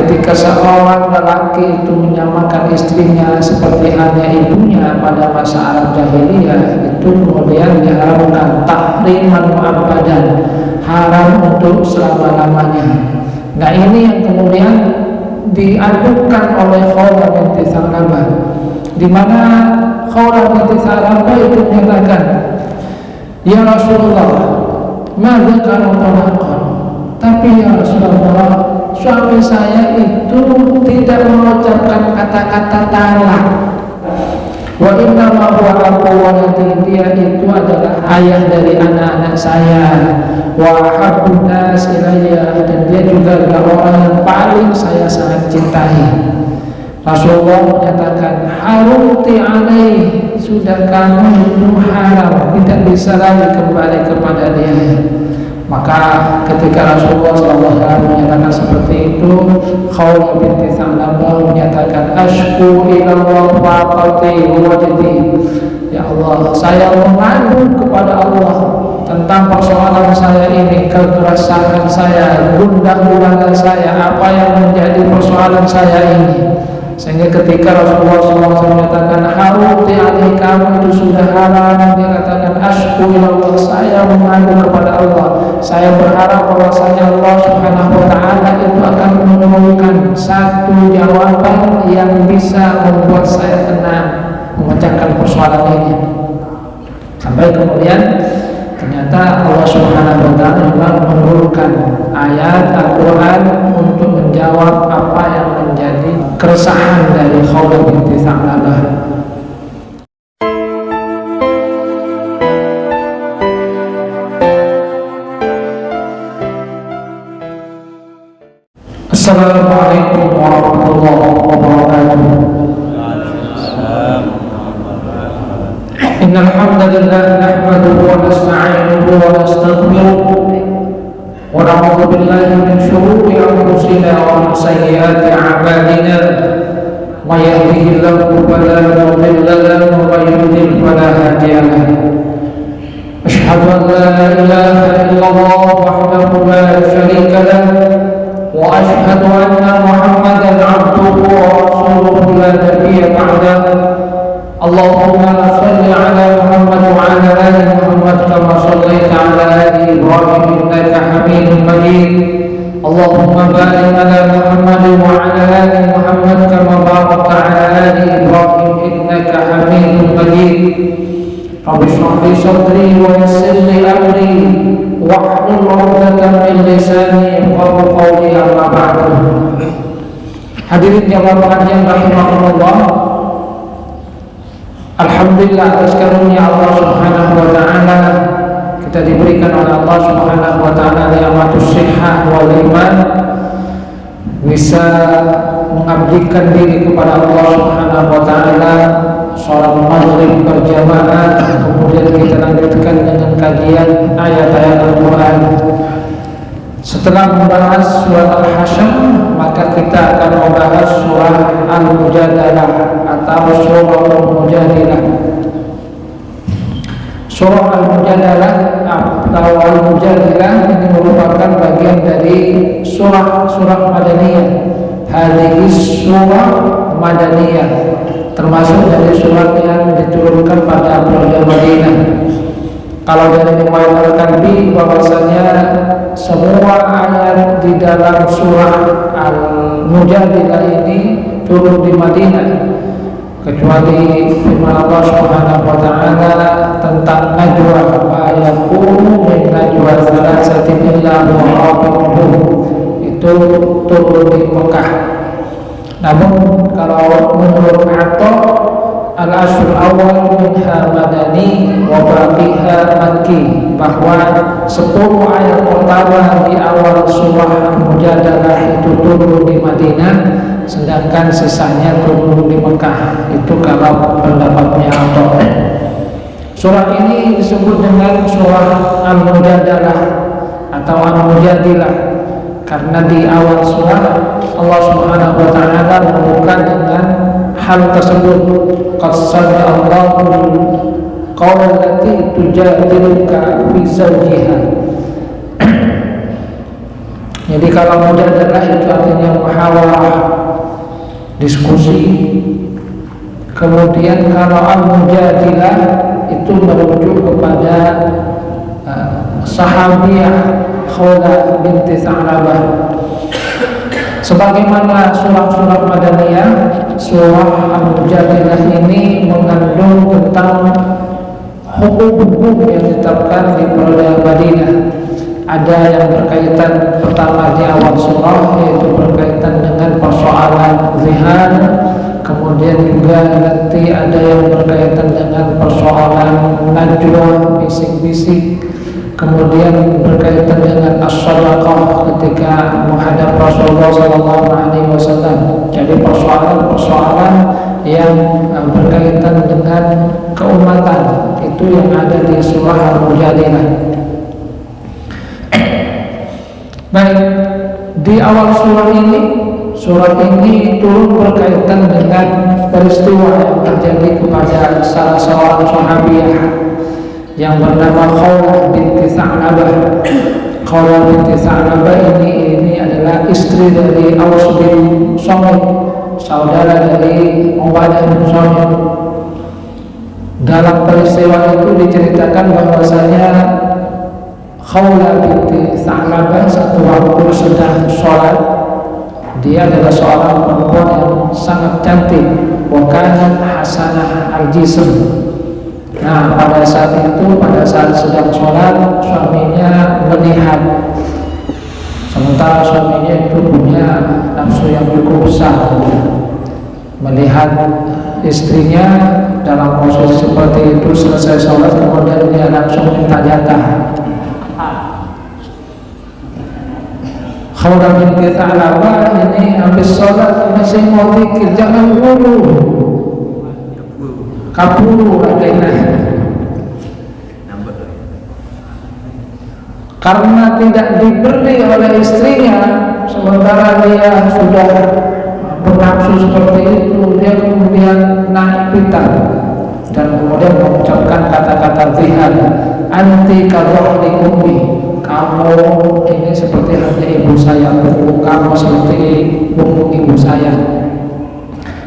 ketika seorang lelaki itu menyamakan istrinya seperti hanya ibunya pada masa Arab jahiliyah, itu kemudian diharamkan tahriman mu'abbadan, haram untuk selama-lamanya. Nah ini yang kemudian diadukan oleh Khawlah binti Tha'labah, di mana Khawlah binti Tha'labah itu menyatakan, ya Rasulullah, maka kalau talaqan, tapi ya Rasulullah, suami saya itu tidak mengucapkan kata-kata talak. Wa inna ma huwa abu waladi, dia itu adalah ayah dari anak-anak saya. Wa habbun nas ilayya, dan dia juga adalah orang yang paling saya sangat cintai. Rasulullah menyatakan, harumti alaih, sudah kamu itu haram, tidak bisa lagi kembali kepada dia. Maka ketika Rasulullah SAW menyatakan seperti itu, Khawlah binti Tha'labah menyatakan, ashku ilallah faqati wajdi, ya Allah, saya mengadu kepada Allah tentang persoalan saya ini, kekeresahan saya, gundah-gulana saya, apa yang menjadi persoalan saya ini. Sehingga ketika Rasulullah SAW menyatakan harumti alaih, kamu itu sudah haram, dia katakan ashku ilallah, saya mengadu kepada Allah, saya berharap bahwasanya Allah Subhanahu wa ta'ala itu akan menurunkan satu jawaban yang bisa membuat saya tenang memecahkan persoalan ini. Sampai kemudian ternyata Allah Subhanahu wa ta'ala juga menurunkan ayat Al-Quran untuk menjawab apa yang menjadi keresahan dari Khawlah binti Tha'labah. Assalamualaikum warahmatullahi wabarakatuh. Innal hamdalillah nahmaduhu wa nasta'inuhu wa nastaghfiruh wa na'udzu billahi min shururi anfusina wa min sayyiati a'malina. May yahdihillahu fala mudilla lahu wa may yudlil fala hadiya lahu. Asyhadu an la ilaha illallah wahdahu la syarika lahu wa asyhadu anna Muhammadan 'abduhu wa rasuluhu la nabiyya ba'dahu. Allahumma salli ala Muhammad wa ala ali Muhammad kama sallaita ala ali Ibrahim innaka Hamidum Majid. Allahumma barik ala Muhammad wa ala ali Muhammad kama barakta ala ali Ibrahim innaka Hamidum Majid. Rabbi shrah li sadri wa yassir li amri wahlul 'uqdatam min lisani yafqahu qawli, amma ba'du. Hadirin jamaah pengajian rahimakumullah, alhamdulillah atas karunia Allah Subhanahu wa ta'ala, kita diberikan oleh Allah Subhanahu wa ta'ala ni'matus shihah wal iman, bisa mengabdikan diri kepada Allah Subhanahu wa ta'ala, sholat maghrib berjamaah, kemudian kita lanjutkan dengan kajian ayat-ayat Al-Quran. Setelah membahas surat Al-Hasyr, maka kita akan membahas surah Al-Mujadalah atau surah Al-Mujadilah. Surah Al-Mujadalah atau Al-Mujadilah ini merupakan bagian dari surah-surah Madaniyah. Hadhihi surah Madaniyah, termasuk dari surat yang diturunkan pada periode Madinah. Kalau dari riwayat Al-Kalbi bahwasanya semua ayat di dalam surah Al-Mujadilah ini turun di Madinah, kecuali firman Allah Subhanahu wa ta'ala tentang najwa, wa yakunu min najwa thalathatin illa huwa rabi'uhum, itu turun di Mekah. Namun kalau menurut Atta, al-ashr awal minha madani wa baqiha makki, bahwa 10 ayat pertama di awal surah Al-Mujadalah itu turun di Madinah, sedangkan sisanya turun di Mekah. Itu kalau pendapatnya Atta. Surah ini disebut dengan surah Al-Mujadalah atau Al-Mujadilah karena di awal surah Allah Subhanahu wa ta'ala membuka dengan hal tersebut, qad sami'allahu qawla allati tujadiluka fi zawjiha. Jadi kalau mujadalah itu artinya muhawarah, diskusi. Kemudian kalau al-mujadilah itu merujuk kepada sahabiyah Khawlah binti Tha'labah. Sebagaimana surah-surah Madaniyah, surah Al-Mujadilah ini mengandung tentang hukum-hukum yang ditetapkan di wilayah Madinah. Ada yang berkaitan pertama di awal surah, yaitu berkaitan dengan persoalan zihar. Kemudian juga nanti ada yang berkaitan dengan persoalan najwa, bisik-bisik. Kemudian berkaitan dengan as-sadaqah ketika menghadap Rasulullah SAW. Jadi persoalan-persoalan yang berkaitan dengan keumatan itu yang ada di surah Al-Mujadilah. Baik, di awal surat ini turun berkaitan dengan peristiwa yang terjadi kepada salah seorang sahabiyah yang bernama Khawlah binti Tha'labah. Khawlah binti Tha'labah ini adalah istri dari Aus bin Samit, saudara dari Ubadah bin Samit. Dalam peristiwa itu diceritakan bahwasanya Khawlah binti Tha'labah satu waktu sedang sholat. Dia adalah seorang perempuan yang sangat cantik, wa kanat hasanah al-jism. Nah, pada saat sedang sholat, suaminya melihat. Sementara suaminya itu punya nafsu yang cukup besar, melihat istrinya dalam posisi seperti itu. Selesai sholat, kemudian dia langsung minta jatah. Khawlah binti Tha'labah ini habis sholat masih mau pikir, jangan dulu kabur katanya, karena tidak diberi oleh istrinya. Sementara dia sudah bernafsu seperti itu, dia kemudian naik pitar dan kemudian mengucapkan kata-kata zihar, anti kadhahri ummi, kamu ini seperti hanya ibu saya, punggung kamu seperti punggung ibu saya.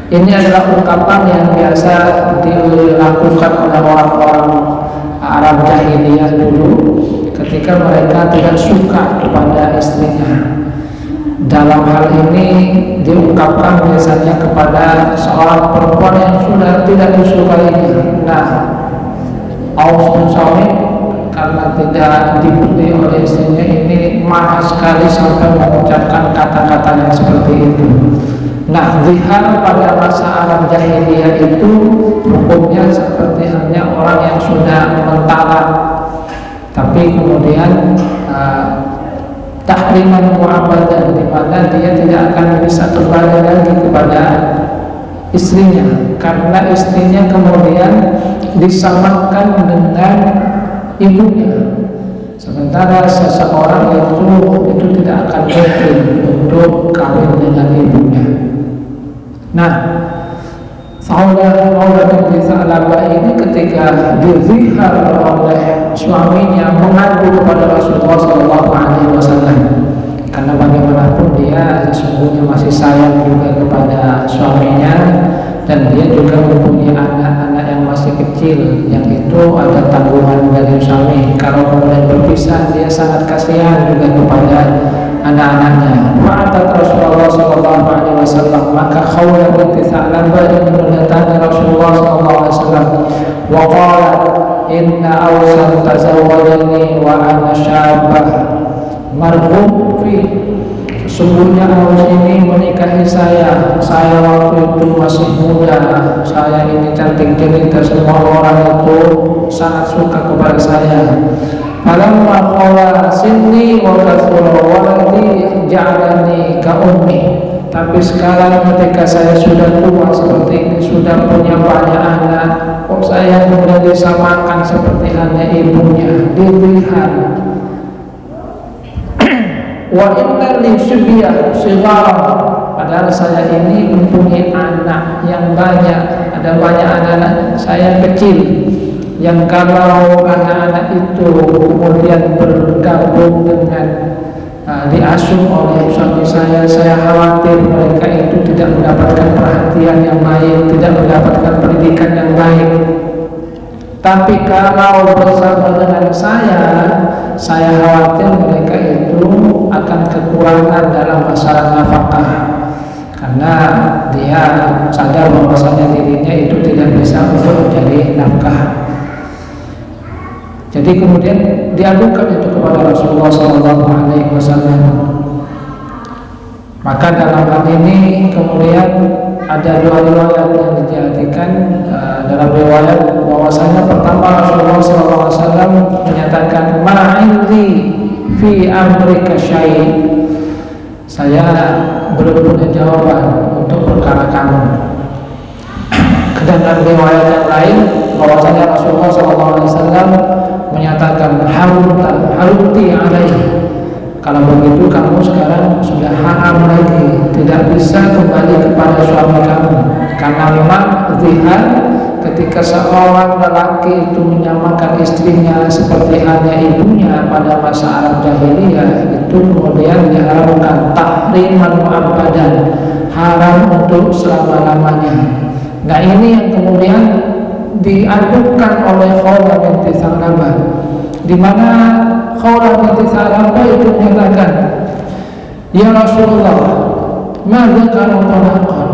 Ini adalah ungkapan yang biasa dilakukan oleh orang-orang Arab jahiliyah dulu ketika mereka tidak suka kepada istrinya. Dalam hal ini diungkapkan biasanya kepada seorang perempuan yang sudah tidak disukainya. Nah, Aus bin Samit karena tidak diberi oleh istrinya ini marah sekali sampai mengucapkan kata-kata yang seperti itu. Nah, zihar pada masa Arab jahiliyah itu hukumnya seperti hanya orang yang sudah mentalak, tapi kemudian tahriman mu'abadan, di mana dia tidak akan bisa kembali lagi kepada istrinya karena istrinya kemudian disamakan dengan ibunya. Sementara seseorang itu tidak akan mungkin untuk kawin dengan ibunya. Nah, Khawlah binti Tha'labah ini ketika dizihar oleh suaminya mengadu kepada Rasulullah SAW, karena bagaimanapun dia sesungguhnya masih sayang juga kepada suaminya, dan dia juga mempunyai anak-anak yang masih kecil, yang itu ada tanggungan dari suami. Kalau kemudian berpisah, dia sangat kasihan juga kepada anak-anaknya. Fa'atat Rasulullah SAW, maka Khawlah binti Tha'labah ini mendatangi Rasulullah SAW. Wa qalat, inna Ausan tazawwajani wa ana syabah marhum fi. Sesungguhnya Aus ini menikahi saya waktu itu masih muda, saya ini cantik jelita, semua orang itu sangat suka kepada saya. Falamma qala sinni wa kathura waladi ja'alani ka ummi. Tapi sekarang ketika saya sudah tua seperti ini, sudah punya banyak anak, kok saya sudah disamakan seperti hanya ibunya, dilihat. Wa inna li syibiyah sighara, padahal saya ini mempunyai anak yang banyak, ada banyak anak-anak saya kecil, yang kalau anak-anak itu kemudian bergabung dengan diasuh oleh suami saya khawatir mereka itu tidak mendapatkan perhatian yang baik, tidak mendapatkan pendidikan yang baik. Tapi kalau bersama dengan saya khawatir mereka itu akan kekurangan dalam masalah nafkah, karena dia sadar bahwasanya dirinya itu tidak bisa untuk menjadi nafkah. Jadi kemudian diadukan itu kepada Rasulullah SAW. Maka dalam hal ini kemudian ada dua riwayat yang dijadikan. Dalam riwayat bahwasanya pertama Rasulullah SAW menyatakan ma'indi fi amrika syai', saya belum punya jawaban untuk perkara kamu. Dan riwayat yang lain bahwasanya Rasulullah SAW menyatakan haruti alaihi, kalau begitu kamu sekarang sudah haram lagi, tidak bisa kembali kepada suami kamu. Karena memang zihar, ketika seorang lelaki itu menyamakan istrinya seperti hanya ibunya pada masa Arab jahiliyah, itu kemudian diharamkan tahriman mu'abbadan, haram untuk selama-lamanya. Nah ini yang kemudian diadukan oleh Khawlah binti Tha'labah, di mana Khawlah binti Tha'labah itu menyatakan, ya Rasulullah, madza kana talaqan,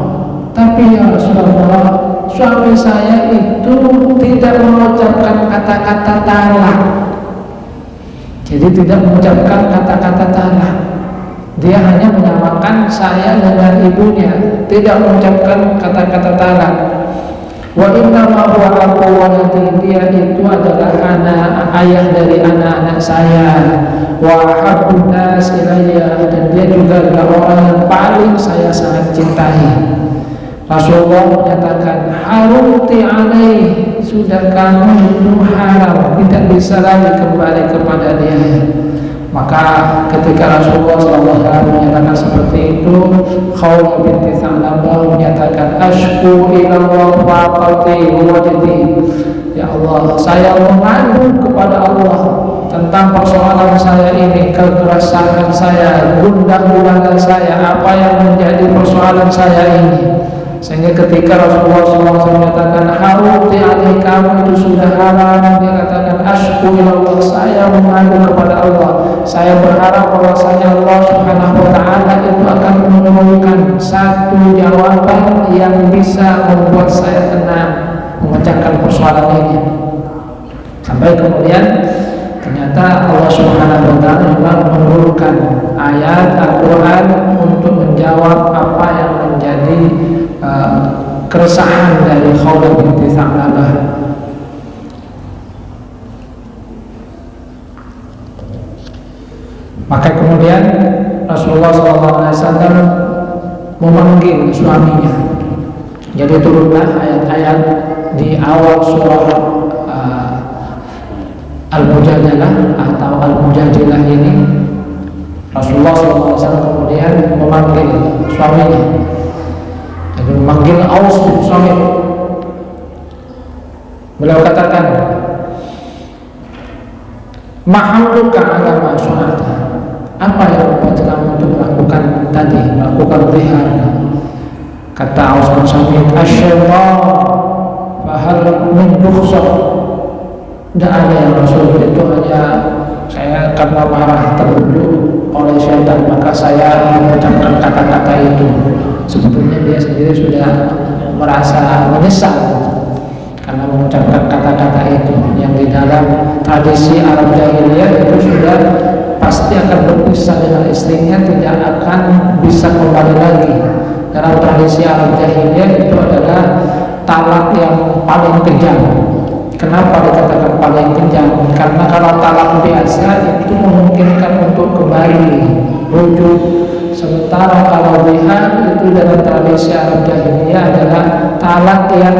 tapi ya Rasulullah, suami saya itu tidak mengucapkan kata-kata talak. Jadi tidak mengucapkan kata-kata talak. Dia hanya menyamakan saya dengan ibunya, tidak mengucapkan kata-kata talak. Wa inna ma huwa abu waladi, dia itu adalah ayah dari anak-anak saya. Wa habbun nas ilayya, dan dia juga adalah orang yang paling saya sangat cintai. Rasulullah menyatakan haruti alaih, sudah kamu itu haram, tidak bisa lagi kembali kepada dia. Maka ketika Rasulullah SAW menyatakan seperti itu, Khawlah binti Tha'labah menyatakan ashku ilallah faqati wajdi, ya Allah, saya mengadu kepada Allah tentang persoalan saya ini, kekeresahan saya, gundah gulana saya, apa yang menjadi persoalan saya ini. Sehingga ketika Rasulullah SAW menyatakan haruti alaihi, kamu itu sudah haram, dia katakan ashku ilallah, saya mengadu kepada Allah, saya berharap bahwasanya Allah Subhanahu wa ta'ala itu akan menurunkan satu jawaban yang bisa membuat saya tenang memecahkan persoalan ini. Sampai kemudian ternyata Allah Subhanahu wa ta'ala memang menurunkan ayat Al-Quran untuk menjawab apa yang menjadi keresahan dari Khawlah binti Tha'labah. Maka kemudian Rasulullah SAW memanggil suaminya. Jadi turunlah ayat-ayat di awal surah Al-Mujadilah atau Al-Mujadilah ini. Rasulullah SAW kemudian memanggil suaminya, jadi memanggil Aus bin Samit. Beliau katakan, mahamluka ala ma su'ata, apa yang membuat kamu untuk melakukan tadi, melakukan zihar? Kata Aus bin Samit, asyaitan fahal min rukhsah, tidak ada yang Rasul, itu hanya saya karena marah terbunuh oleh syaitan, maka saya mengucapkan kata-kata itu. Sebetulnya dia sendiri sudah merasa menyesal karena mengucapkan kata-kata itu, yang di dalam tradisi Arab jahiliyah itu sudah pasti akan berpisah dengan istrinya, tidak akan bisa kembali lagi. Dalam tradisi Arab jahiliyah itu adalah talak yang paling kejam. Kenapa dikatakan paling kejam? Karena kalau talak biasa itu memungkinkan untuk kembali rujuk, sementara kalau zihar itu dalam tradisi Arab jahiliyah adalah talak yang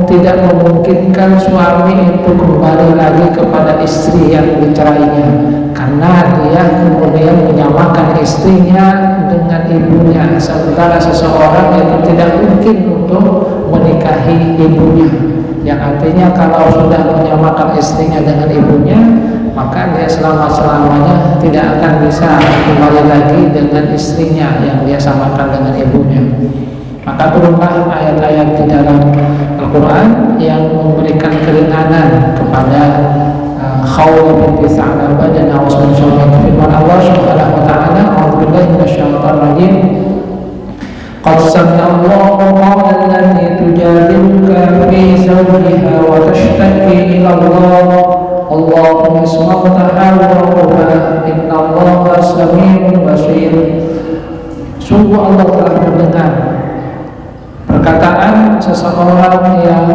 tidak memungkinkan suami itu kembali lagi kepada istri yang dicerainya, karena dia kemudian menyamakan istrinya dengan ibunya, sementara seseorang itu tidak mungkin untuk menikahi ibunya. Yang artinya kalau sudah menyamakan istrinya dengan ibunya, maka dia selama-selamanya tidak akan bisa kembali lagi dengan istrinya yang dia samakan dengan ibunya. Maka turunlah ayat-ayat di dalam Al-Quran yang memberikan keringanan kepada Khawlah binti Tha'labah dan Awas bin Shamit. Firman Allah Subhanahu wa ta'ala, a'udzubillahi minasyaitonir rajim. Qad sami'a Allahu qawla allati tujadiluka fi zawjiha wa tashtaki ila Allah. Allahu yasma'u tahawwuraha, innallaha sami'un basir. Sungguh Allah telah mendengar perkataan seseorang yang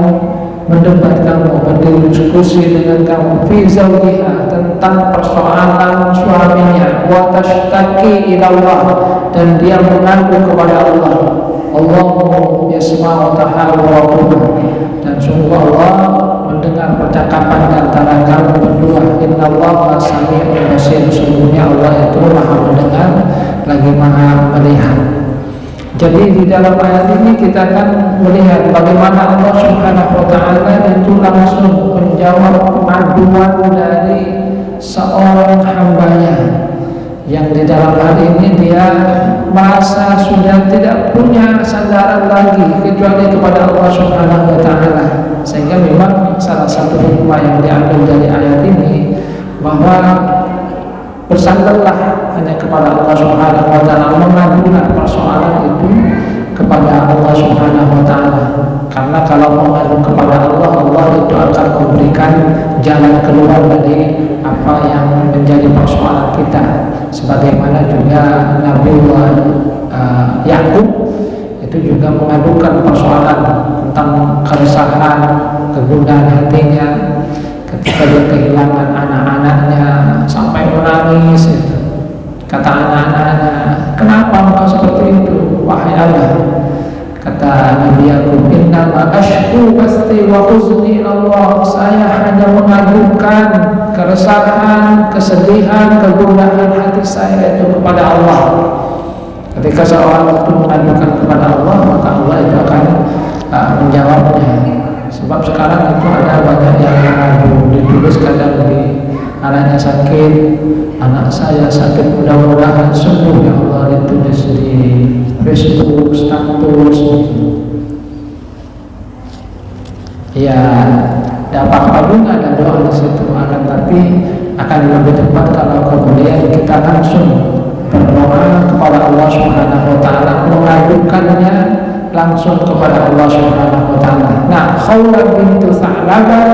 mendebat kamu, berdiskusi dengan kamu fi zawjiha, tentang persoalan suaminya, wa tashtaki ila Allah, dan dia mengadu kepada Allah. Allahu yasma'u tahawwuraha, dan sungguh Allah mendengar percakapan antara kamu berdua. Innallaha sami'un basir, sungguhnya Allah itu Maha mendengar lagi Maha melihat. Jadi di dalam ayat ini kita akan melihat bagaimana Allah Subhanahu wa ta'ala itu langsung menjawab aduan dari seorang hambanya yang di dalam hal ini dia merasa sudah tidak punya sandaran lagi kecuali kepada Allah Subhanahu wa ta'ala. Sehingga memang salah satu hikmah yang diambil dari ayat ini bahwa bersandarlah hanya kepada Allah Subhanahu wa ta'ala, mengadukan persoalan itu kepada Allah Subhanahu wa ta'ala. Karena kalau mengadu kepada Allah, Allah itu akan memberikan jalan keluar dari apa yang menjadi persoalan kita. Sebagaimana juga Nabiullah Yakub itu juga mengadukan persoalan tentang keresahan, kegundahan hatinya ketika dia kehilangan anak-anaknya sampai menangis. Itu kata anak-anaknya, kenapa engkau seperti itu wahai Allah? Kata Nabi Yakub, innama ashku basti wa huzni Allah, saya hanya mengadukan keresahan, kesedihan, kegundahan hati saya itu kepada Allah. Ketika seorang itu mengadukan kepada Allah, maka Allah itu akan menjawabnya. Sebab sekarang itu ada banyak yang mengadu, ditulis kadang di anaknya sakit, anak saya sakit, mudah-mudahan sembuh ya Allah, ditulis di Facebook, status. Ya, tidak apa-apa juga ada doa di situ, akan tapi akan lebih tepat kalau kemudian kita langsung berdoa kepada Allah Subhanahu wa ta'ala, mengadukannya langsung kepada Allah Subhanahu wa ta'ala. Nah, Khawlah binti Tha'labah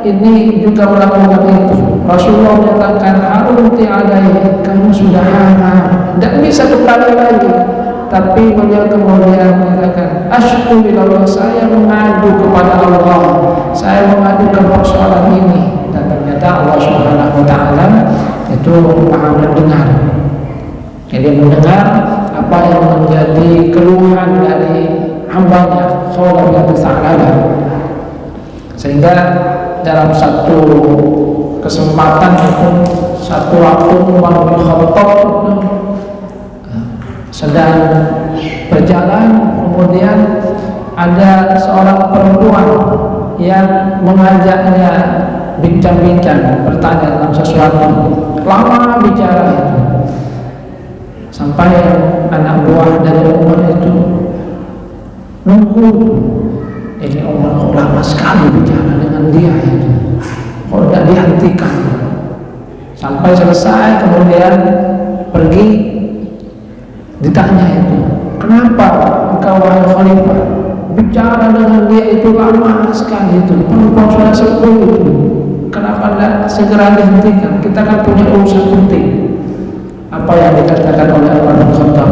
ini juga melakukan itu. Rasulullah menyatakan, harunti alaihi, kamu sudah haram, tidak bisa kembali lagi. Tapi beliau kemudian mengatakan, ashku ilallah, saya mengadu kepada Allah, saya mengadukan persoalan ini. Dan ternyata Allah Subhanahu wa ta'ala itu Maha mendengar. Jadi mendengar apa yang menjadi keluhan dari hambanya Khawlah binti Tha'labah. Sehingga dalam satu kesempatan itu, satu waktu Umar bin Khattab sedang berjalan, kemudian ada seorang perempuan yang mengajaknya bincang-bincang, bertanya tentang sesuatu. Lama bicara itu, sampai anak buah dari Umar itu nunggu. Ini Umar kok lama sekali bicara dengan dia itu, kok tidak dihentikan. Sampai selesai kemudian pergi, ditanya itu, kenapa engkau wahai khalifah bicara dengan dia itu lama sekali itu, perempuan sudah sepuh itu, kenapa tidak segera dihentikan? Kita kan punya urusan penting. Apa yang dikatakan oleh Umar bin Khattab,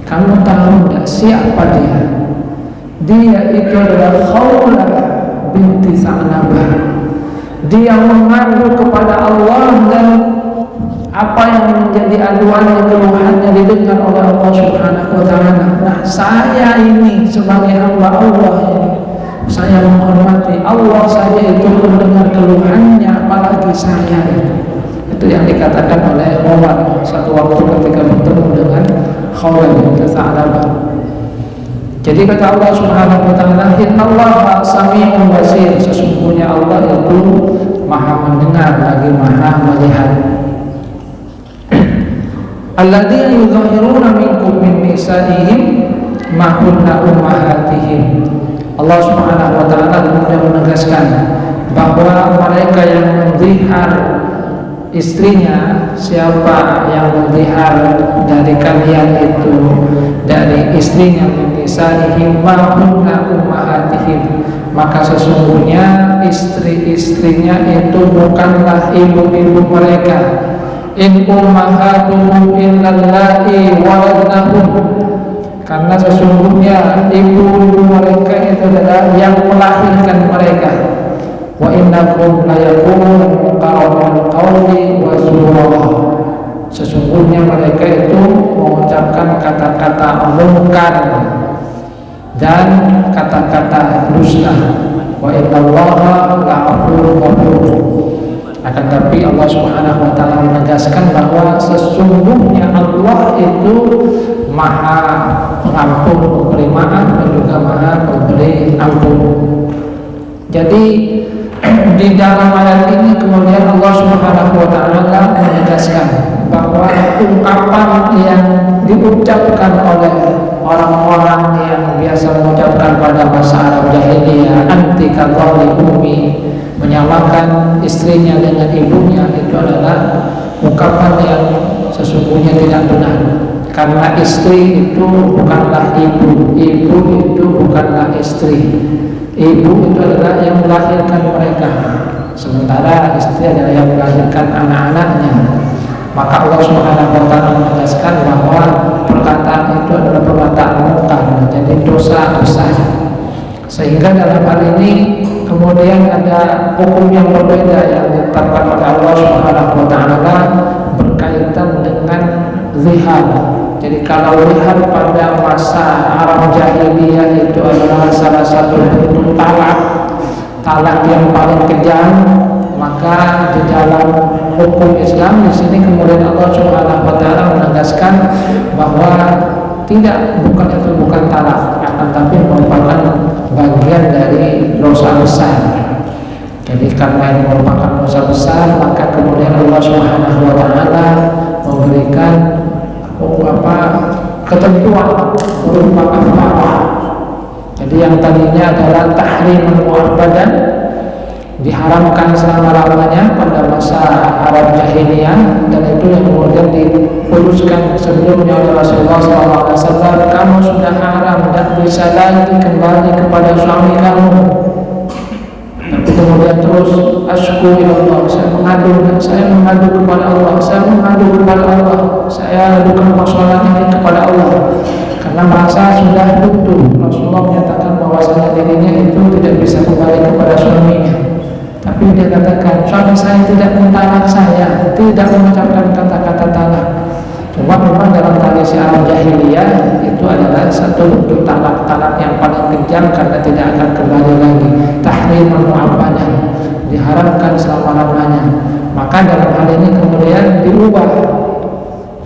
kamu tahu tidak siapa dia? Dia itu adalah Khawlah binti Tha'labah. Dia mengadu kepada Allah, dan apa yang menjadi aduannya, keluhannya didengar oleh Allah Subhanahu wa ta'ala. Nah, saya ini sebagai hamba Allah ini, saya menghormati Allah saja itu mendengar keluhannya, apalagi saya itu. Itu yang dikatakan oleh Umar satu waktu ketika bertemu dengan Khawlah binti Tha'labah. Jadi kata Allah Subhanahu wa ta'ala, innallaha sami'un basir, sesungguhnya Allah itu maha mendengar lagi maha melihat. Alladzina yudhahiruna minkum min nisa'ihim ma kunna ummahatihim. Allah Subhanahu wa taala kemudian menegaskan bahwa mereka yang menzihar istrinya, siapa yang menzihar dari kalian itu dari istrinya min nisa'ihim ma kunna ummahatihim, maka sesungguhnya istri-istrinya itu bukanlah ibu-ibu mereka. In ummahatuhum illallati waladnahum, karena sesungguhnya ibu mereka itu adalah yang melahirkan mereka. Wa innakum layaquluna muqarrabal qawli wa zura, sesungguhnya mereka itu mengucapkan kata-kata mungkar dan kata-kata dusta. Wa innallaha la'afurun ghafur. Akan tapi Allah Subhanahu wa taala menegaskan bahwa sesungguhnya Allah itu maha pengampun, pemberi maaf, dan juga maha pemberi ampun. Jadi di dalam ayat ini kemudian Allah Subhanahu wa taala menegaskan bahwa ungkapan yang diucapkan oleh orang-orang yang biasa mengucapkan pada masa Arab jahiliyah, anti kadhali bumi, menyamakan istrinya dengan ibunya, itu adalah ungkapan yang sesungguhnya tidak benar. Karena istri itu bukanlah ibu, ibu itu bukanlah istri. Ibu itu adalah yang melahirkan mereka, sementara istri adalah yang melahirkan anak-anaknya. Maka Allah Subhanahu wa taala menegaskan bahwa perkataan itu adalah perkataan mungkar, jadi dosa besar. Sehingga dalam hal ini kemudian ada hukum yang berbeda yang ditetapkan oleh Allah Subhanahu wa taala berkaitan dengan zihar. Jadi kalau zihar pada masa Arab jahiliyah itu adalah salah satu bentuk talak yang paling kejam, maka di dalam hukum Islam di sini kemudian Allah Subhanahu wa taala menegaskan bahwa bukan talak, akan tapi merupakan bagian dari dosa besar. Jadi karena ini merupakan dosa besar, maka kemudian Allah Subhanahu wa taala memberikan ketentuan berupa kafarah. Jadi yang tadinya adalah tahriman mu'abbadan, diharamkan selama-lamanya pada masa Arab jahiliyah, dan itu yang kemudian diputuskan sebelumnya oleh Rasulullah SAW, kamu sudah haram, tidak bisa lagi kembali kepada suami kamu. Tapi kemudian terus asyku ya Allah, saya mengadu kepada Allah, saya adukan masalah ini kepada Allah, karena masa sudah buntu. Rasulullah menyatakan bahwasanya dirinya itu tidak bisa kembali kepada suaminya. Tapi dia katakan, suami saya tidak mentalak saya, tidak mengucapkan kata-kata talak. Cuma memang dalam tradisi Arab jahiliyah itu adalah satu bentuk talak yang paling kejam, karena tidak akan kembali lagi. Tahrim mu'abbadah, diharamkan selama-lamanya. Maka dalam hal ini kemudian diubah.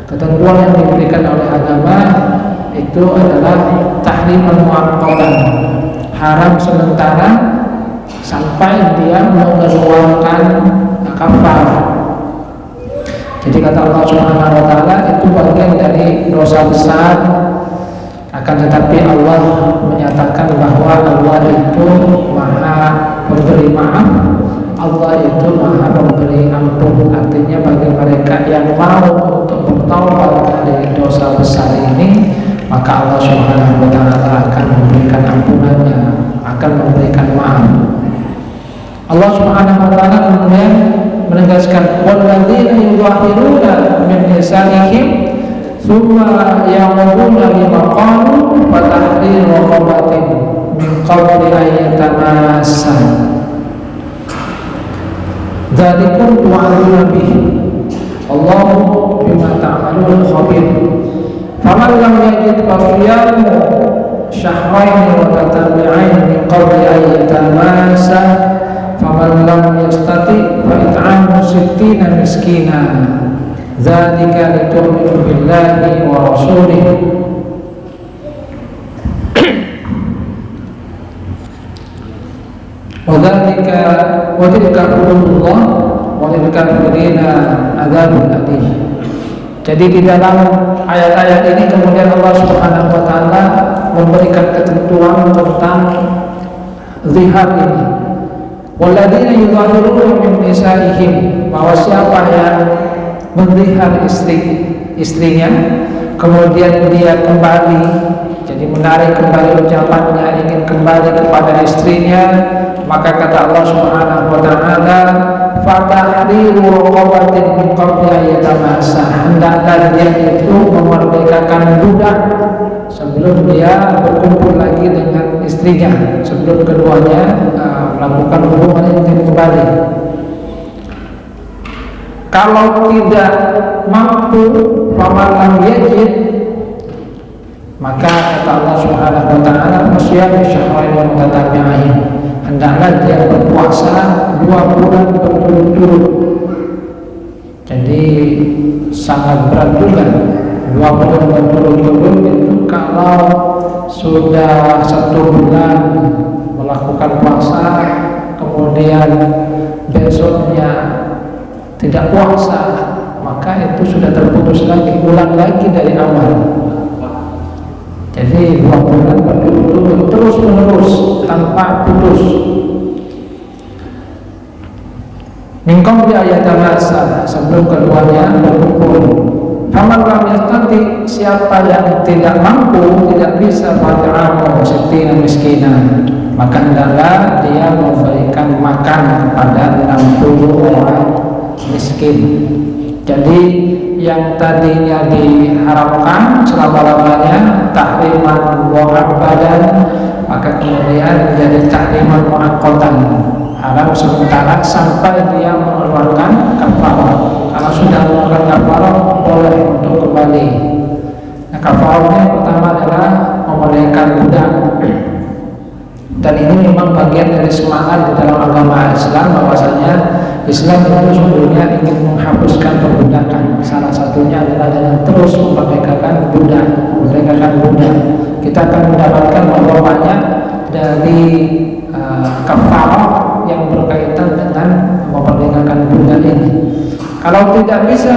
Ketentuan yang diberikan oleh agama itu adalah tahrim mu'abbadah, haram sementara sampai dia mengeluarkan kafarah. Jadi kata Allah Subhanahu wa taala, itu bagian dari dosa besar. Akan tetapi Allah menyatakan bahwa Allah itu maha memberi maaf, Allah itu maha memberi ampun. Artinya bagi mereka yang mau untuk bertaubat dari dosa besar ini, maka Allah Subhanahu wa taala akan memberikan ampunannya, akan memberikan maaf. Allah Subhanahu wa taala kemudian menegaskan, walladzina yudhahiruna min nisa'ihim tsumma ya'uduna lima qalu fa tahriru raqabatin min qabli an yatamassa dzalikum tu'aduna bihi Allahu bima ta'malun khabir. Faman lam yajid fasiyamu syahrayn wa tatabi'ain min qabli an yatamassa faman lam yastati fa it'amu sittina miskina dzalika litu'minu billahi wa rasulih wa dzalika wa tilka hududullah wa lil kafirina adzabun alim. Jadi di dalam ayat-ayat ini kemudian Allah Subhanahu wa taala memberikan ketentuan tentang zihar ini. Walladzina yuzahiruna min nisaihim, bahwa siapa yang menzihar istrinya kemudian dia kembali, jadi menarik kembali ucapannya, ingin kembali kepada istrinya, maka kata Allah Subhanahu wa taala, fatahriru raqabatin min qabli ayatamasa, hendaklah dia itu memerdekakan budak sebelum dia berkumpul lagi dengan istrinya, sebelum keduanya melakukan hubungan intim kembali. Kalau tidak mampu, faman lam yajid, maka kata Allah Subhanahu wa taala, fasyam syahrain mutatabi'ain, hendaklah dia berpuasa 2 bulan berturut-turut. Jadi sangat berat juga 2 bulan berturut-turut itu. Kalau sudah 1 bulan melakukan puasa, kemudian besoknya tidak puasa, maka itu sudah terputus lagi, ulang lagi dari awal. Jadi 2 bulan berturut-turut terus menerus tanpa putus. Ningkong di ayat masa sebelum keduanya berkumpul. Faman lam yastati, siapa yang tidak mampu, tidak bisa fat'amu sittina miskinan, maka hendaklah dia memberikan makan kepada 60 orang miskin. Jadi yang tadinya diharamkan selama-lamanya tahriman mu'abbadan, maka kemudian menjadi tahriman mu'aqqatan, haram sementara sampai dia mengeluarkan kafarah. Kalau sudah mengeluarkan kafarah boleh untuk kembali. Nah, kafarahnya pertama adalah memerdekakan budak. Dan ini memang bagian dari semangat di dalam agama Islam, bahwasanya Islam itu sebetulnya ingin menghapuskan perbudakan. Salah satunya adalah dengan terus memerdekakan budak, Kita akan mendapatkan bahwa banyak dari kafarah yang berkaitan dengan memerdekakan budak ini. Kalau tidak bisa,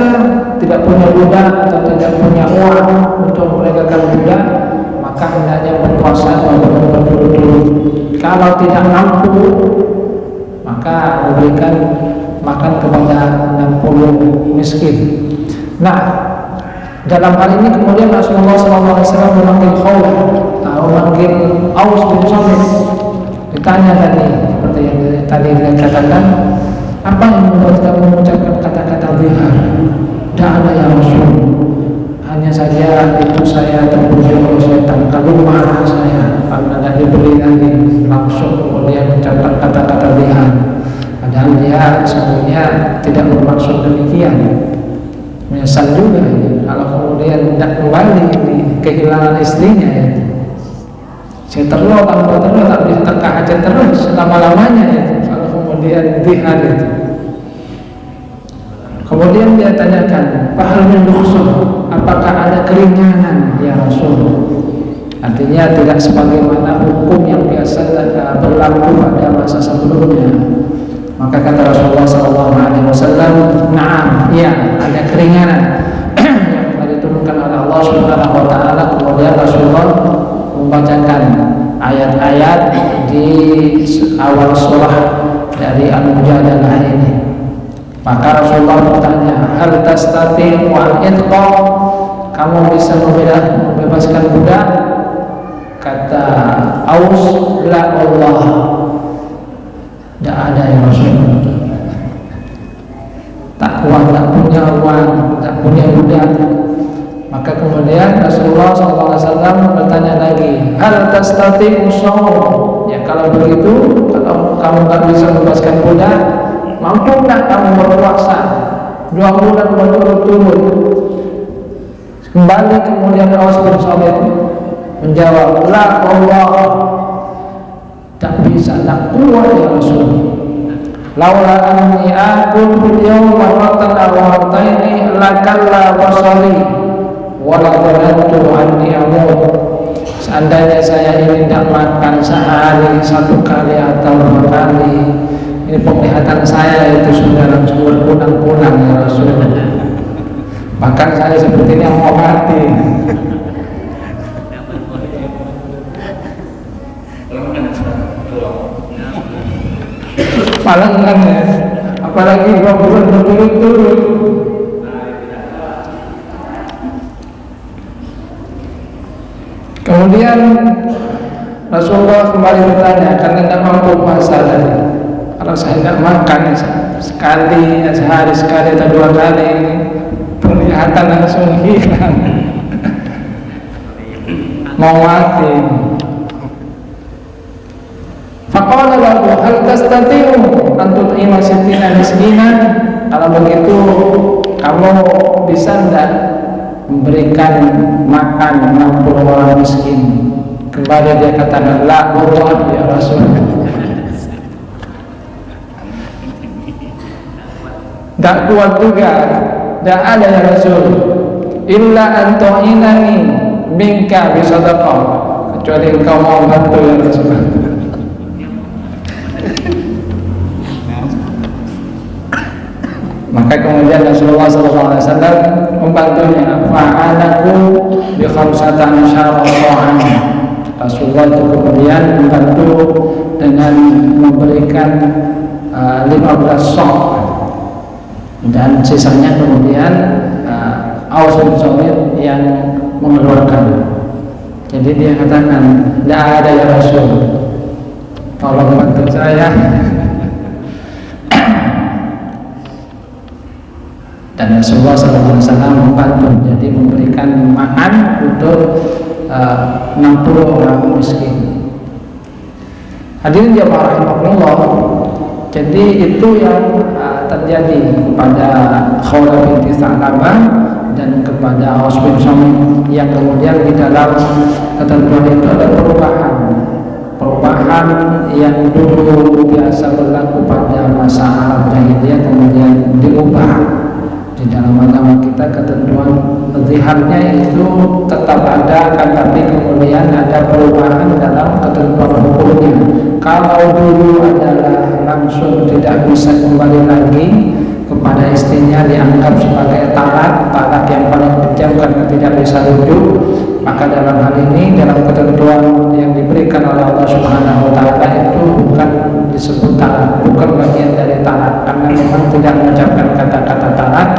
tidak punya budak atau tidak punya uang untuk memerdekakan budak, maka hendaknya berpuasa 2 bulan berturut-turut. Kalau tidak mampu, maka memberikan makan kepada 60 miskin. Nah, dalam hal ini kemudian Rasulullah SAW memanggil Khawlah, memanggil Aus bin Samit. Ditanya tadi, seperti yang tadi dikatakan, apa yang membuat kamu mengucapkan kata-kata zihar? Tidak ada yang Rasul, hanya saja itu saya terbujuk oleh setan, kalau marah saya karena tidak diberi lagi, langsung kemudian mengucapkan kata-kata zihar. Padahal dia sebenarnya tidak bermaksud demikian. Menyesal juga ya, kalau kemudian tidak kembali kehilangan istrinya ya. Saya tak bisa teka aja terus selama-lamanya ya. Kalau kemudian zihar itu. Kemudian dia tanyakan, fahal min rukhsah, apakah ada keringanan ya Rasul? Artinya tidak sebagaimana hukum yang biasa berlaku pada masa sebelumnya. Maka kata Rasulullah SAW, na'am, ya ada keringanan yang telah diturunkan oleh Allah Subhanahu wa taala. Kemudian Rasulullah membacakan ayat-ayat di awal surah dari Al-Mujadalah ini. Maka Rasulullah bertanya, hal tastati'u an itqa, kamu bisa membebaskan budak? Kata Aus, la Allah, tidak ada ya Rasul, tak kuat, tak punya uang, tak punya budak. Maka kemudian Rasulullah SAW bertanya lagi, hal tastati'u shaum, ya kalau begitu, kalau kamu tak bisa membebaskan budak, mampu tak kamu berpuasa 2 bulan berturut-turut? Kembali kemudian Aus bin Samit menjawab, la Allah, tak bisa, tak kuat ya Rasul. Laula anni akul fil yawm marratan aw marrataini lakalla basari wa la dhanantu anni amut. Seandainya saya ini tidak makan sehari 1 kali atau 2 kali, Ini penglihatan saya itu sudah langsung berpunang-punang ya Rasul. Bahkan saya sepertinya mau mati. Malangan ya, apalagi 2 bulan berturut-turut. Kemudian Rasulullah kembali bertanya, karena tidak mampu puasa tadi. Kalau saya tidak makan sekali, sehari sekali atau 2 kali, penglihatan langsung hilang. Mau mati. Faqala lahu hal tastati'u an tut'ima sittina miskinan? Kalau begitu kamu bisa enggak memberikan makan 60 orang miskin? Kembali dia katakan, la Allah ya Rasul. Tak kuat juga, tak ada ya Rasul. Illa antu'inani minka bisadaqah, kecuali engkau mau bantu ya Rasul. Maka kemudian Rasulullah SAW membantunya. Fa'anaku bi khamsatan syara'an. Rasulullah itu kemudian membantu dengan memberikan 15 sok, dan sisanya kemudian Aus bin Samit yang mengeluarkan. Jadi dia katakan, tidak ada ya Rasul, tolong bantu saya. Dan Rasulullah SAW membantu, jadi memberikan makan untuk 60 orang miskin. Hadirin jamaah rahimakumullah, jadi itu yang terjadi kepada Khawlah binti Tha'labah dan kepada Aus bin Samit, yang kemudian di dalam ketentuan itu ada perubahan yang dulu biasa berlaku pada masa Arab Jahiliyah kemudian diubah. Di dalam agama kita ketentuan ziharnya itu tetap ada, tetapi kemudian ada perubahan dalam ketentuan hukumnya. Kalau dulu adalah langsung tidak bisa kembali lagi kepada istrinya, dianggap sebagai talak yang paling kejam karena tidak bisa rujuk, maka dalam hal ini dalam ketentuan yang diberikan oleh Allah Subhanahu wa taala itu bukan disebut talak, bukan bagian dari talak, karena memang tidak mengucapkan kata-kata talak,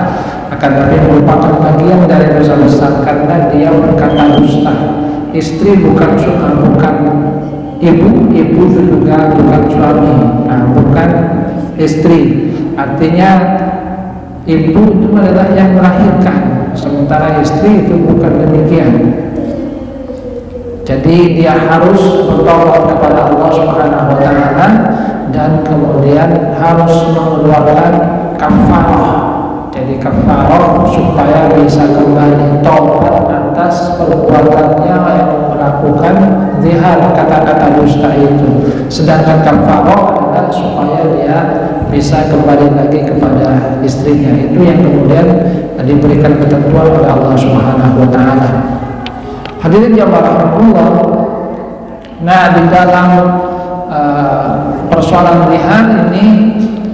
akan tapi merupakan bagian dari dosa besar karena dia berkata dusta. Istri bukan ibu juga bukan suami, bukan istri. Artinya ibu itu adalah yang melahirkan, sementara istri itu bukan demikian. Jadi dia harus bertobat kepada Allah Subhanahu wa taala dan kemudian harus mengeluarkan kafarah. Jadi kafarah supaya bisa kembali taubat atas perbuatannya yang melakukan zihar, kata-kata dusta itu. Sedangkan kafarah adalah supaya dia bisa kembali lagi kepada istrinya. Itu yang kemudian diberikan ketentuan oleh Allah Subhanahu wa taala. Hadirin yang rahmatullah. Nah, di dalam persoalan zihar ini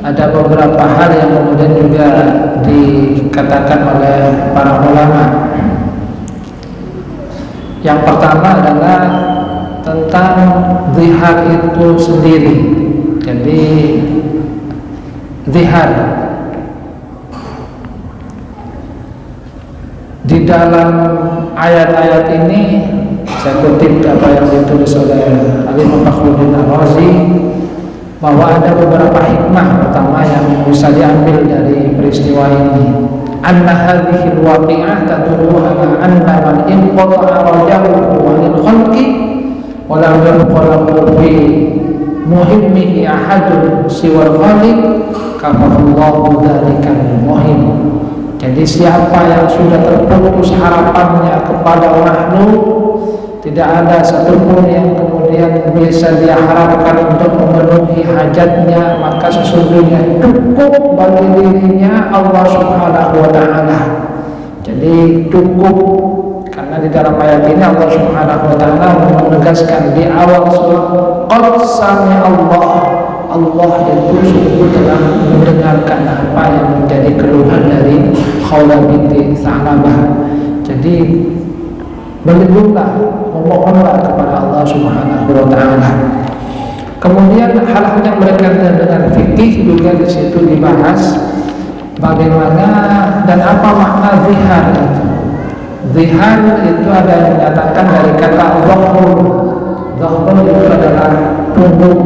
ada beberapa hal yang kemudian juga dikatakan oleh para ulama. Yang pertama adalah tentang zihar itu sendiri. Jadi zihar di dalam ayat-ayat ini, saya kutip apa yang ditulis oleh Alimah Fakhruddin Ar-Razi, bahwa ada beberapa hikmah pertama yang bisa diambil dari peristiwa ini. Anna hadhihi al-waqi'ah tadullu ala anna man inqata'a rajahu 'anil khalqi wa lam yabqa lahu fi muhimmihi ahadun siwa al-khaliq kafahullahu dzalikal muhim. Jadi siapa yang sudah terputus harapannya kepada makhluk, tidak ada satupun yang kemudian bisa dia harapkan untuk memenuhi hajatnya, maka sesungguhnya cukup bagi dirinya Allah Subhanahu wa taala. Jadi cukup, karena di dalam ayat ini Allah Subhanahu wa taala menegaskan di awal surah, qad sami Allah Allah itu sungguh telah mendengarkan apa yang menjadi keluhan dari Khawla binti Tha'labah. Jadi berlindunglah, memohonlah kepada Allah Subhanahu wa taala. Kemudian hal-hal yang berkaitan dengan fikih juga di situ dibahas bagaimana dan apa makna zihar itu. Zihar itu ada yang menyatakan dari kata dhahrun. Dhahrun itu adalah punggung.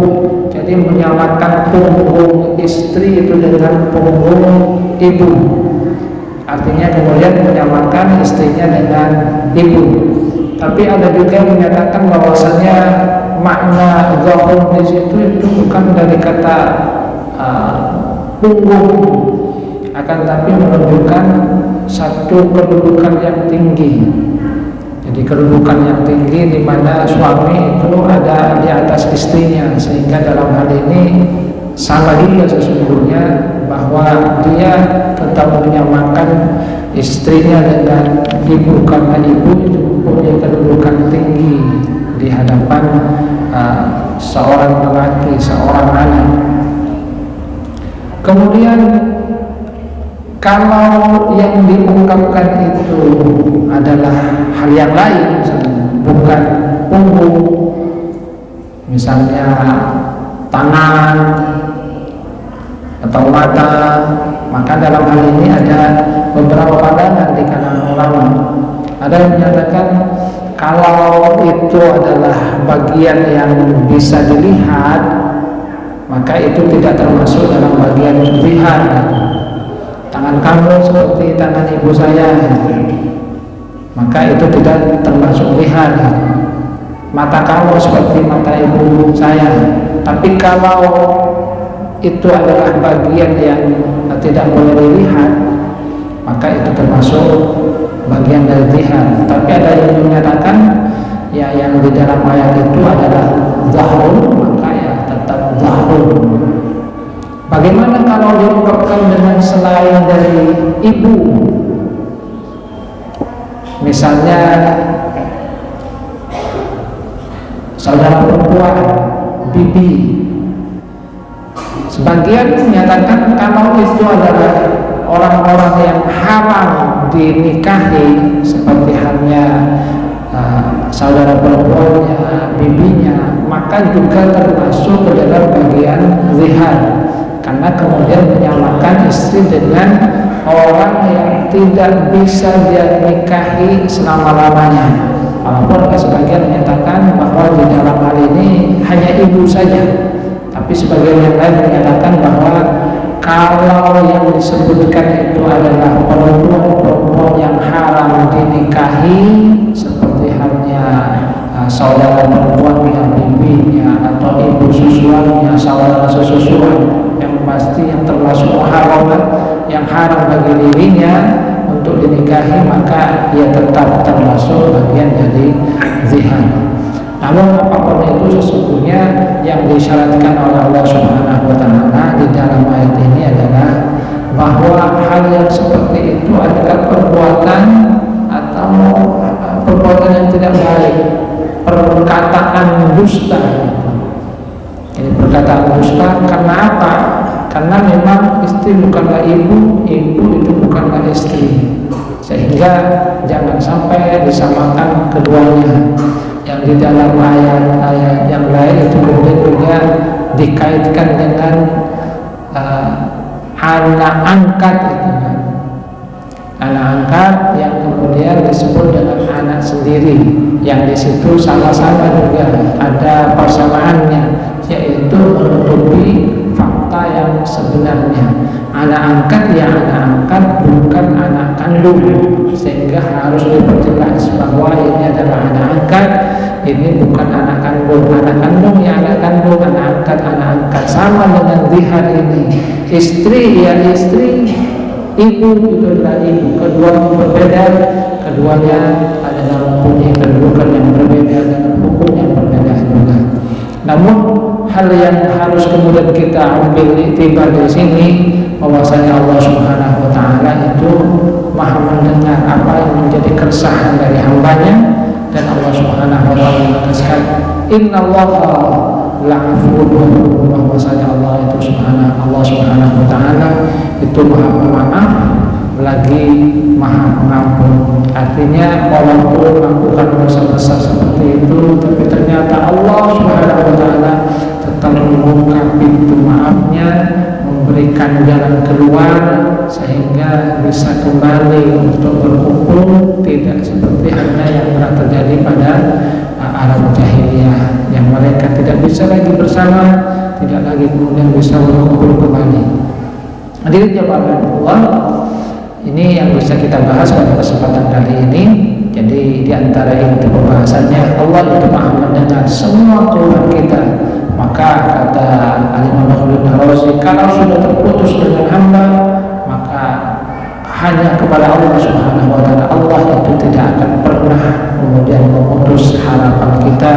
Jadi menyamakan punggung istri itu dengan punggung ibu. Artinya kemudian menyamakan istrinya dengan ibu. Tapi ada juga yang menyatakan bahwasanya makna dhahrun di situ itu bukan dari kata punggung, akan tapi menunjukkan satu kedudukan yang tinggi. Jadi kedudukan yang tinggi di mana suami itu ada di atas istrinya, sehingga dalam hal ini sama juga sesungguhnya bahwa dia tetap menyamakan istrinya dengan ibu, karena ibu itu punya kedudukan tinggi di hadapan seorang lelaki, seorang anak. Kemudian kalau yang diungkapkan itu adalah hal yang lain, misalnya bukan punggung, misalnya tangan atau mata, maka dalam hal ini ada beberapa pandangan di kalangan ulama. Ada yang menyatakan kalau itu adalah bagian yang bisa dilihat, maka itu tidak termasuk dalam bagian zihar. Tangan kamu seperti tangan ibu saya, maka itu tidak termasuk zihar. Mata kamu seperti mata ibu saya. Tapi kalau itu adalah bagian yang tidak boleh dilihat, maka itu termasuk bagian dari zihar. Tapi ada yang menyatakan ya yang di dalam ayat itu adalah dhahrun, maka ya tetap dhahrun. Bagaimana kalau diungkapkan dengan selain dari ibu? Misalnya saudara perempuan, bibi. Sebagian menyatakan kalau itu adalah orang-orang yang haram dinikahi, seperti halnya saudara perempuannya, bibinya, maka juga termasuk ke dalam bagian zihar, karena kemudian menyamakan istri dengan orang yang tidak bisa dia nikahi selama-lamanya. Walaupun sebagian menyatakan bahwa di dalam hal ini hanya ibu saja, tapi sebagian yang lain menyatakan bahwa kalau yang disebutkan itu adalah perempuan-perempuan yang haram dinikahi, seperti halnya saudara perempuannya, bibinya, atau ibu susuannya, saudara sesusuan, yang pasti yang termasuk muharramat, yang haram bagi dirinya untuk dinikahi, maka ia tetap termasuk bagian dari zihar. Namun apapun itu, sesungguhnya yang disyaratkan oleh Allah Subhanahu wa taala di dalam ayat ini adalah bahwa hal yang seperti itu adalah perbuatan atau perbuatan yang tidak baik, perkataan dusta. Ini perkataan dusta karena apa? Karena memang istri bukanlah ibu, ibu itu bukanlah istri, sehingga jangan sampai disamakan keduanya. Yang di dalam ayat-ayat yang lain itu kemudian juga dikaitkan dengan anak angkat itu, anak angkat yang kemudian disebut dengan anak sendiri, yang di situ sama-sama juga ada persamaannya, yaitu menutupi fakta yang sebenarnya. Anak angkat ya anak angkat, bukan anak kandung, sehingga harus diperjelas bahwa ini adalah anak angkat, ini bukan anak kandung. Anak kandung ya anak kandung, anak angkat sama dengan zihar ini. Istri ya istri, ibu itu adalah ibu. Keduanya berbeda, keduanya adalah mempunyai kedudukan yang berbeda dan hukum yang berbeda juga. Namun hal yang harus kemudian kita ambil iktibar di sini, bahwasanya Allah Subhanahu wa taala itu Maha mendengar apa yang menjadi keresahan dari hambanya, dan Allah Subhanahu wa taala menegaskan innallaha la'afun, bahwasanya Allah itu Allah subhanahu wa ta'ala itu maha pemaaf lagi maha pengampun. Artinya walaupun melakukan dosa besar seperti itu, tapi ternyata Allah subhanahu wa ta'ala tetap membuka pintu maafnya, memberikan jalan keluar sehingga bisa kembali untuk berkumpul, tidak seperti halnya yang pernah terjadi pada Arab jahiliyah, yang mereka tidak bisa lagi bersama, tidak lagi kemudian bisa berkumpul kembali. Hadirin jemaah Allah, ini yang bisa kita bahas pada kesempatan kali ini. Jadi di antara inti pembahasannya, Allah itu maha mendengar semua keluhan kita. Maka kata Al-Imam Al-Razi, kalau sudah terputus dengan hamba, maka hanya kepada Allah subhanahu wa ta'ala. Allah itu tidak akan pernah kemudian memutus harapan kita